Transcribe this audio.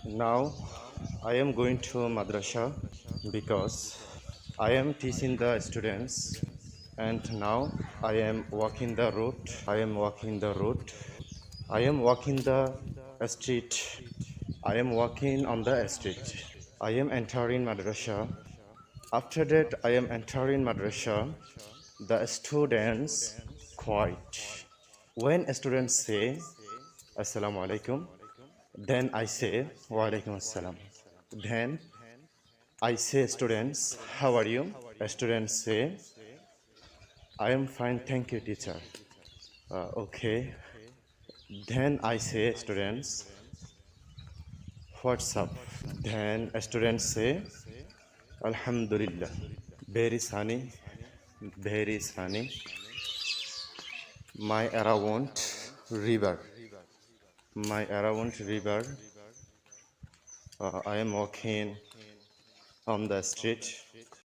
Now I am going to madrasa because I am teaching the students, and now I am walking the road. I am walking the road. I am walking the street. I am walking on the street. I am entering madrasa. After that, I am entering madrasa. The students quiet. When students say Assalamu alaikum, then I say Wa alaikum assalam. Then I say, students, how are you? Students say, I am fine, thank you, teacher. Okay. Then I say, students, what's up? Then students say, Alhamdulillah. Very sunny, very sunny. My around river. My around river. I am walking on the street.